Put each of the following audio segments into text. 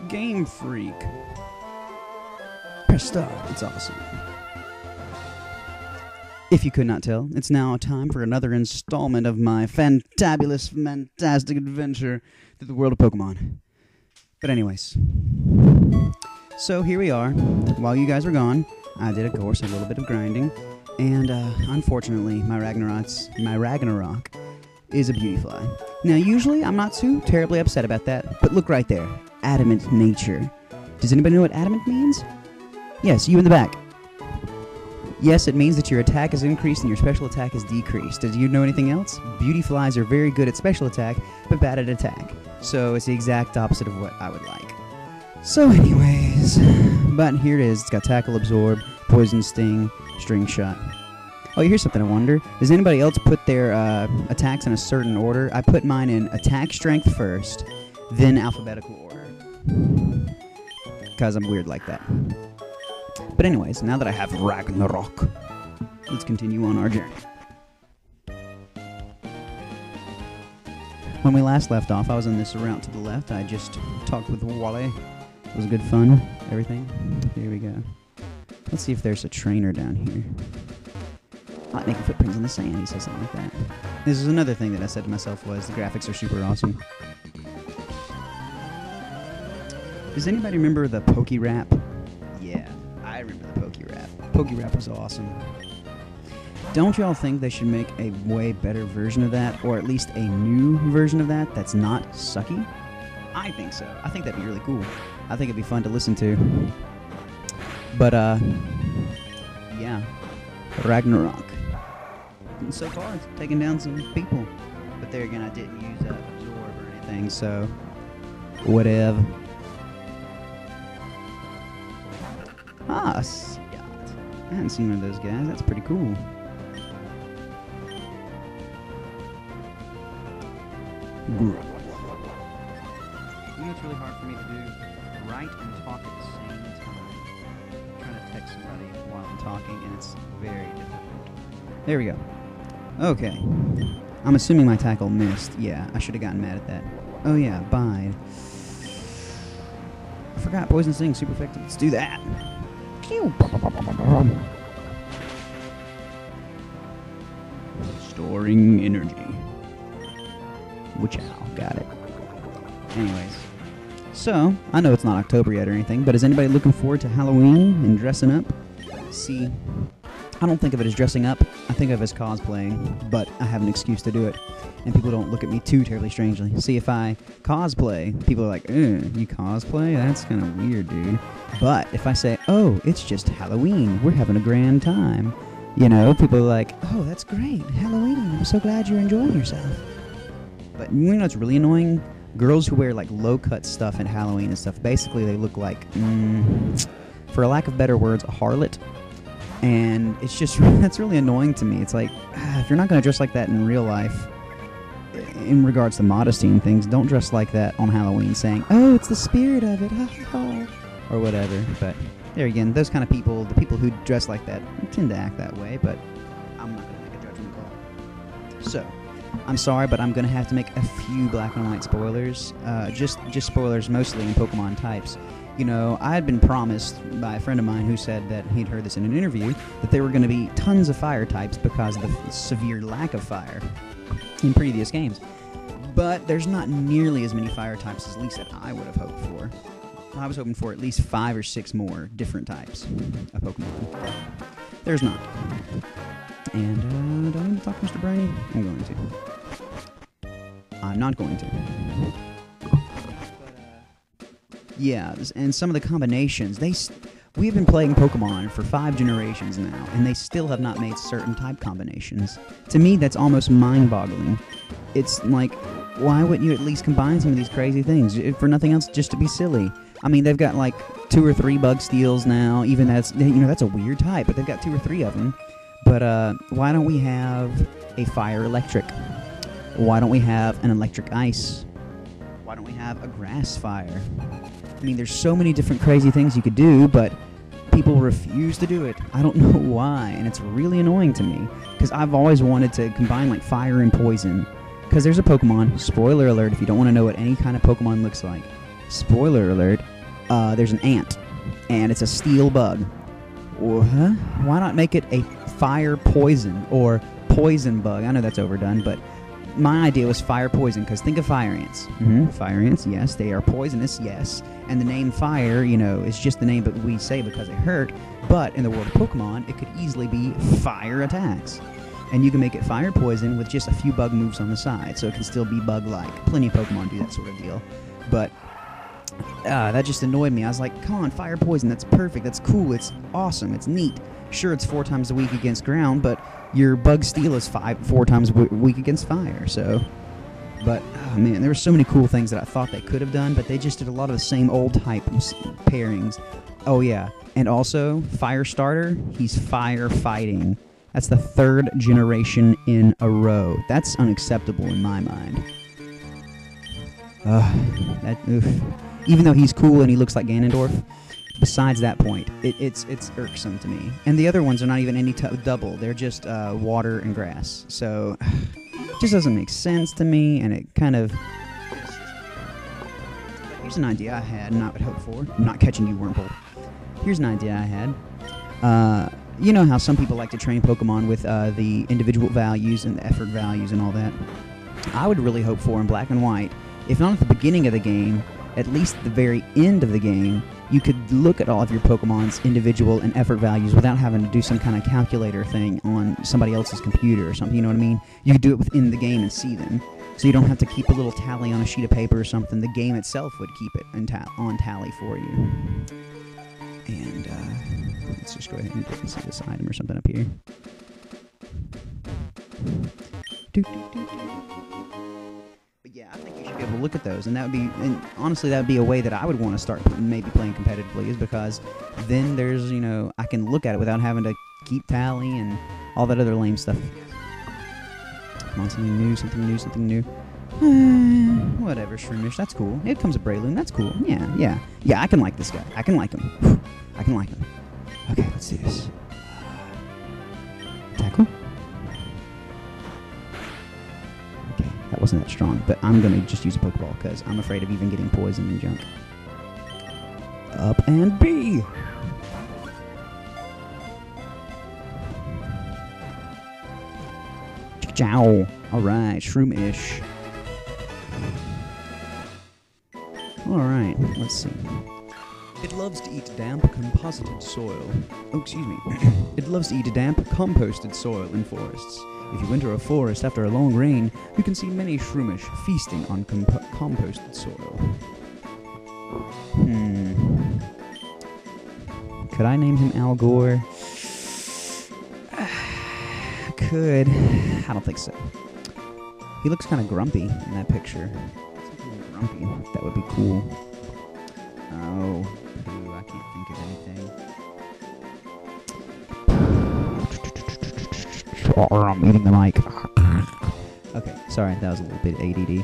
Game Freak. Press start. It's awesome. If you could not tell, it's now time for another installment of my fantabulous, fantastic adventure through the world of Pokemon. But anyways, so here we are. While you guys were gone, I did, of course, a little bit of grinding, and unfortunately, my Ragnarok is a beauty fly. Now, usually, I'm not too terribly upset about that, but look right there. Adamant nature. Does anybody know what adamant means? Yes, you in the back. Yes, it means that your attack is increased and your special attack is decreased. Do you know anything else? Beauty flies are very good at special attack, but bad at attack. So it's the exact opposite of what I would like. So anyways, but here it is. It's got Tackle, Absorb, Poison Sting, String Shot. Oh, here's something I wonder. Does anybody else put their attacks in a certain order? I put mine in attack strength first, then alphabetical order. Because I'm weird like that. But anyways, now that I have Ragnarok, let's continue on our journey. When we last left off, I was on this route to the left. I just talked with Wally. It was good fun, everything. Here we go. Let's see if there's a trainer down here. I like making footprints in the sand, he says something like that. This is another thing that I said to myself was the graphics are super awesome. Does anybody remember the Poke-Rap? Yeah, I remember the Poke-Rap. Poke-Rap was awesome. Don't y'all think they should make a way better version of that, or at least a new version of that that's not sucky? I think so. I think that'd be really cool. I think it'd be fun to listen to. But, yeah. Ragnarok. And so far, it's taken down some people. But there again, I didn't use Absorb or anything, so whatever. Ah, Scott. I hadn't seen one of those guys. That's pretty cool. You know it's really hard for me to do? Write and talk at the same time. I'm trying to text somebody while I'm talking, and it's very difficult. There we go. Okay. I'm assuming my tackle missed. Yeah, I should have gotten mad at that. Oh yeah, bye. I forgot Poison Sting, super effective. Let's do that. Storing energy. Which-ow, got it. Anyways, so, I know it's not October yet or anything, but is anybody looking forward to Halloween and dressing up? See, I don't think of it as dressing up, I think of it as cosplaying, but I have an excuse to do it, and people don't look at me too terribly strangely. See, if I cosplay, people are like, you cosplay? That's kind of weird, dude. But if I say, oh, it's just Halloween, we're having a grand time, you know, people are like, oh, that's great, Halloween, I'm so glad you're enjoying yourself. But you know what's really annoying? Girls who wear like low-cut stuff at Halloween and stuff, basically they look like, for a lack of better words, a harlot. And it's just, that's really annoying to me. It's like, if you're not going to dress like that in real life, in regards to modesty and things, don't dress like that on Halloween saying, oh, it's the spirit of it, or whatever. But there again, those kind of people, the people who dress like that, tend to act that way, but I'm not going to make a judgment call. So, I'm sorry, but I'm going to have to make a few black and white spoilers. Just spoilers mostly in Pokemon types. You know, I had been promised by a friend of mine who said that he'd heard this in an interview, that there were going to be tons of fire types because of the severe lack of fire in previous games. But there's not nearly as many fire types as at least that I would have hoped for. I was hoping for at least 5 or 6 more different types of Pokemon. There's not. And, do I need to talk to Mr. Briny? I'm going to. I'm not going to. Yeah, and some of the combinations, we have been playing Pokemon for 5 generations now, and they still have not made certain type combinations. To me, that's almost mind-boggling. It's like, why wouldn't you at least combine some of these crazy things? For nothing else, just to be silly. I mean, they've got like 2 or 3 bug steals now, even that's a weird type, but they've got 2 or 3 of them. But why don't we have a fire electric? Why don't we have an electric ice? Why don't we have a grass fire? I mean, there's so many different crazy things you could do, but people refuse to do it. I don't know why, and it's really annoying to me, because I've always wanted to combine, like, fire and poison. Because there's a Pokemon, spoiler alert if you don't want to know what any kind of Pokemon looks like. Spoiler alert, there's an ant, and it's a steel bug. Why not make it a fire poison or poison bug? I know that's overdone, but my idea was fire poison, because think of fire ants. Fire ants, yes, they are poisonous, yes. And the name fire, you know, is just the name that we say because they hurt. But in the world of Pokemon, it could easily be fire attacks. And you can make it fire poison with just a few bug moves on the side, so it can still be bug-like. Plenty of Pokemon do that sort of deal. But that just annoyed me. I was like, come on, fire poison, that's perfect, that's cool, it's awesome, it's neat. Sure, it's 4 times a week against ground, but your bug steel is 4 times a week against fire, so... But, oh man, there were so many cool things that I thought they could have done, but they just did a lot of the same old type pairings. Oh yeah, and also, Fire Starter, he's firefighting. That's the 3rd generation in a row. That's unacceptable in my mind. Oof. Even though he's cool and he looks like Ganondorf, besides that point, it's irksome to me. And the other ones are not even any double. They're just water and grass. So, it just doesn't make sense to me, and it kind of... Here's an idea I had, and I would hope for. I'm not catching you, Wormhole. Here's an idea I had. You know how some people like to train Pokemon with the individual values and the effort values and all that? I would really hope for, in Black and White, if not at the beginning of the game, at least at the very end of the game, you could look at all of your Pokemon's individual and effort values without having to do some kind of calculator thing on somebody else's computer or something, you know what I mean? You could do it within the game and see them. So you don't have to keep a little tally on a sheet of paper or something. The game itself would keep it on tally for you. And, let's just go ahead and see this item or something up here. But yeah, I think you should be able to look at those, and that would be, and honestly, that would be a way that I would want to start maybe playing competitively, is because then there's, you know, I can look at it without having to keep tally and all that other lame stuff. Come on, something new, something new, something new. Whatever, Shroomish, that's cool. It comes a Breloom, that's cool. Yeah, I can like this guy. I can like him. I can like him. Okay, let's do this. Tackle. Okay, that wasn't that strong, but I'm going to just use a Pokeball because I'm afraid of even getting poisoned and junk. Up and B! Chow. Alright, Shroomish. Alright, let's see. It loves to eat damp, composited soil. Oh, excuse me. It loves to eat damp, composted soil in forests. If you enter a forest after a long rain, you can see many Shroomish feasting on composted soil. Could I name him Al Gore? I could. I don't think so. He looks kind of grumpy in that picture. Something grumpy. That would be cool. Oh, I can't think of anything. I'm eating the mic. Okay, sorry, that was a little bit ADD.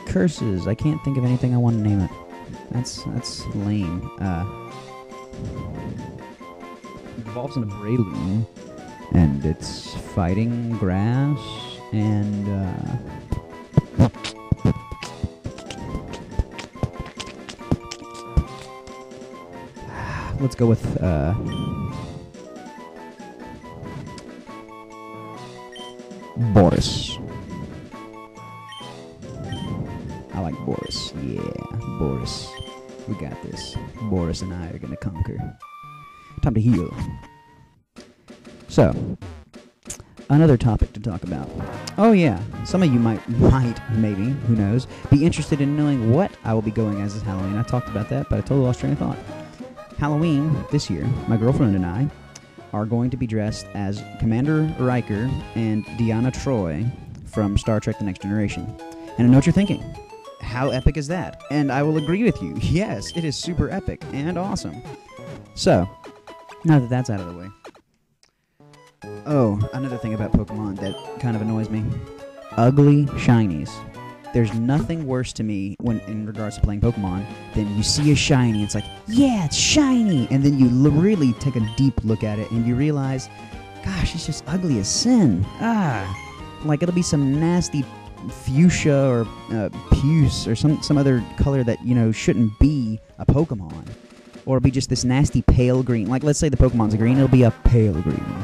Curses. I can't think of anything I want to name it. That's lame. It evolves into Breloom, and it's fighting grass, and let's go with Boris. I like Boris. Yeah, Boris. We got this. Boris and I are gonna conquer. Time to heal. So, another topic to talk about. Oh yeah, some of you might, maybe, who knows, be interested in knowing what I will be going as Halloween. I talked about that, but I totally lost train of thought. Halloween this year, my girlfriend and I are going to be dressed as Commander Riker and Deanna Troi from Star Trek The Next Generation. And I know what you're thinking. How epic is that? And I will agree with you. Yes, it is super epic and awesome. So, now that that's out of the way. Oh, another thing about Pokemon that kind of annoys me. Ugly shinies. There's nothing worse to me when, in regards to playing Pokemon, than you see a shiny, it's like, yeah, it's shiny! And then you really take a deep look at it, and you realize, gosh, it's just ugly as sin. Like it'll be some nasty fuchsia or puce or some other color that, you know, shouldn't be a Pokemon. Or it'll be just this nasty pale green. Like, let's say the Pokemon's a green, it'll be a pale green.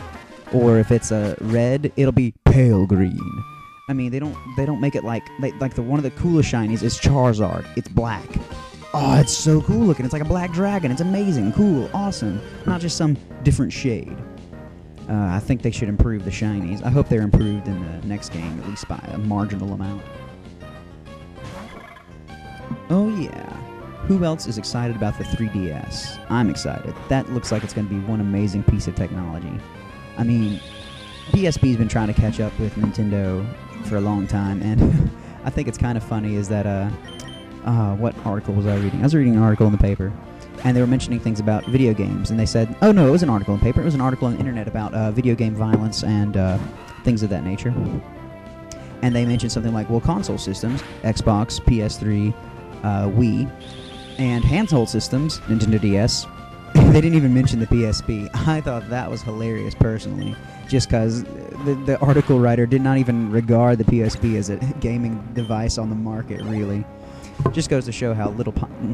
Or if it's a red, it'll be pale green. I mean, they don't make it like one of the coolest shinies is Charizard. It's black. Oh, it's so cool looking. It's like a black dragon. It's amazing, cool, awesome. Not just some different shade. I think they should improve the shinies. I hope they're improved in the next game, at least by a marginal amount. Oh yeah. Who else is excited about the 3DS? I'm excited. That looks like it's going to be one amazing piece of technology. I mean, PSP's been trying to catch up with Nintendo for a long time, and I think it's kind of funny is that, what article was I reading? I was reading an article in the paper, and they were mentioning things about video games, and they said, oh no, it was an article in the paper, it was an article on the internet about video game violence and things of that nature. And they mentioned something like, well, console systems, Xbox, PS3, Wii, and handheld systems, Nintendo DS, they didn't even mention the PSP. I thought that was hilarious, personally, just because the article writer did not even regard the PSP as a gaming device on the market, really. Just goes to show how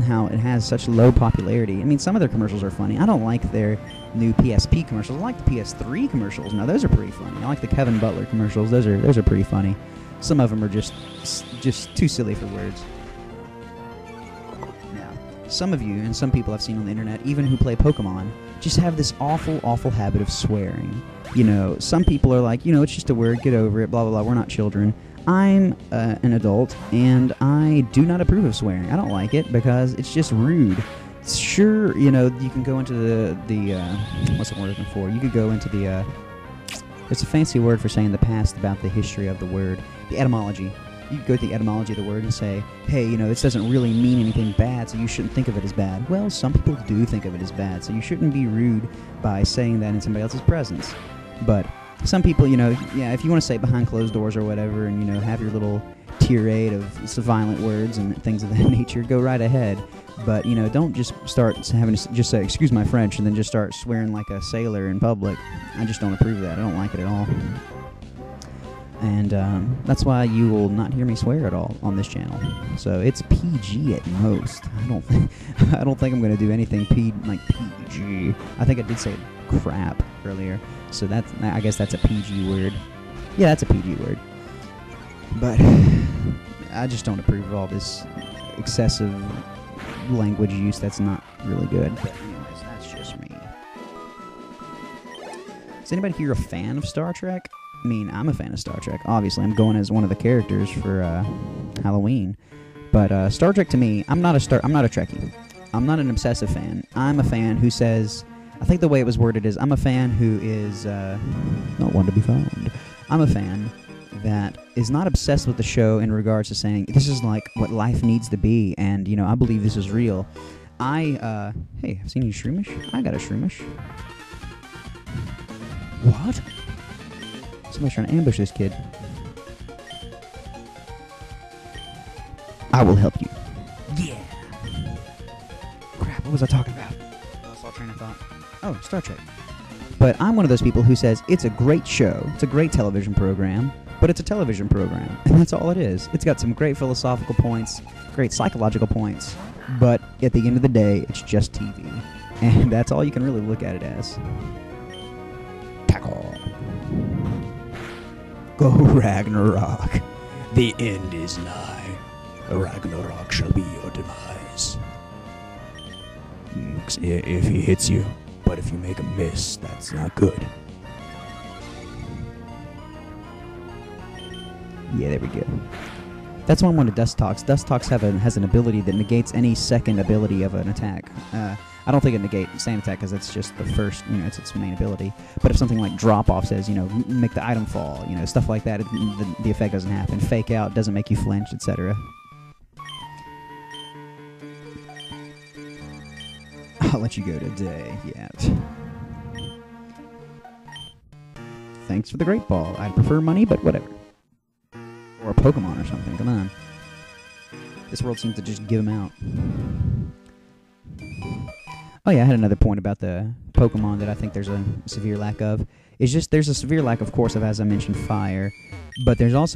how it has such low popularity. I mean, some of their commercials are funny. I don't like their new PSP commercials. I like the PS3 commercials. Now, those are pretty funny. I like the Kevin Butler commercials. Those are pretty funny. Some of them are just too silly for words. Some of you, and some people I've seen on the internet, even who play Pokemon, just have this awful, awful habit of swearing. You know, some people are like, you know, it's just a word, get over it, blah, blah, blah, we're not children. I'm an adult, and I do not approve of swearing. I don't like it because it's just rude. Sure, you know, you can go into the what's the word I'm looking for? You could go into the, there's a fancy word for saying the past about the history of the word, the etymology. You could go to the etymology of the word and say, hey, you know, this doesn't really mean anything bad, so you shouldn't think of it as bad. Well, some people do think of it as bad, so you shouldn't be rude by saying that in somebody else's presence. But some people, you know, yeah, if you want to say it behind closed doors or whatever and, you know, have your little tirade of violent words and things of that nature, go right ahead. But, you know, don't just start having to just say, excuse my French, and then just start swearing like a sailor in public. I just don't approve of that. I don't like it at all. And that's why you will not hear me swear at all on this channel. So it's PG at most. I don't think I'm gonna do anything like PG. I think I did say crap earlier. So I guess that's a PG word. Yeah, that's a PG word. But I just don't approve of all this excessive language use. That's not really good. But anyways, that's just me. Is anybody here a fan of Star Trek? I mean, I'm a fan of Star Trek. Obviously, I'm going as one of the characters for Halloween. But Star Trek to me, I'm not a Trekkie. I'm not an obsessive fan. I'm a fan who says, I think the way it was worded is, I'm a fan who is not one to be found. I'm a fan that is not obsessed with the show in regards to saying, this is like what life needs to be, and, you know, I believe this is real. Hey, I've seen you Shroomish? I got a Shroomish. What? Somebody's trying to ambush this kid. I will help you. Yeah. Crap, what was I talking about? Lost all train of thought. Oh, Star Trek. But I'm one of those people who says it's a great show, it's a great television program, but it's a television program, and that's all it is. It's got some great philosophical points, great psychological points, but at the end of the day, it's just TV. And that's all you can really look at it as. Tackle. Go Ragnarok. The end is nigh. Ragnarok shall be your demise. If he hits you, but if you make a miss, that's not good. Yeah, there we go. That's one of Dust Talks. Dust Talks has an ability that negates any second ability of an attack. I don't think it negates sand attack because it's just the first, you know, it's its main ability. But if something like drop off says, you know, make the item fall, you know, stuff like that, the effect doesn't happen. Fake out doesn't make you flinch, etc. I'll let you go today. Yeah. Thanks for the great ball. I'd prefer money, but whatever. Or a Pokemon or something. Come on. This world seems to just give them out. Oh yeah, I had another point about the Pokemon that I think there's a severe lack of. It's just there's a severe lack, of course, of, as I mentioned, fire. But there's also